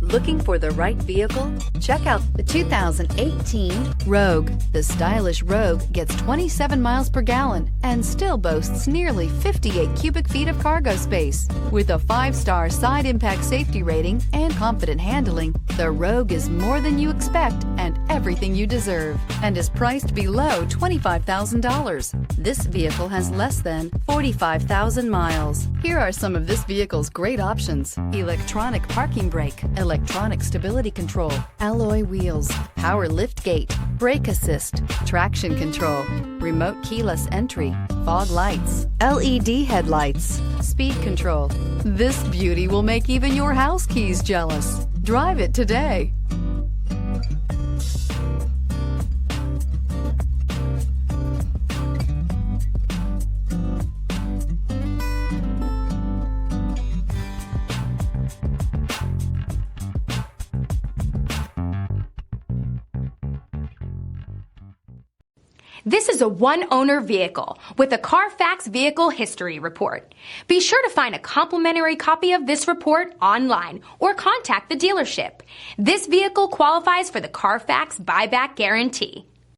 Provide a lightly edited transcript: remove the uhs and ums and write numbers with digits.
Looking for the right vehicle? Check out the 2018 Rogue. The stylish Rogue gets 27 miles per gallon and still boasts nearly 58 cubic feet of cargo space. With a 5-star side impact safety rating and confident handling, the Rogue is more than you expect and everything you deserve, and is priced below $25,000. This vehicle has less than 45,000 miles. Here are some of this vehicle's great options: electronic parking brake, electronic stability control, alloy wheels, power lift gate, brake assist, traction control, remote keyless entry, fog lights, LED headlights, speed control. This beauty will make even your house keys jealous. Drive it today. This is a one-owner vehicle with a Carfax Vehicle History Report. Be sure to find a complimentary copy of this report online or contact the dealership. This vehicle qualifies for the Carfax Buyback Guarantee.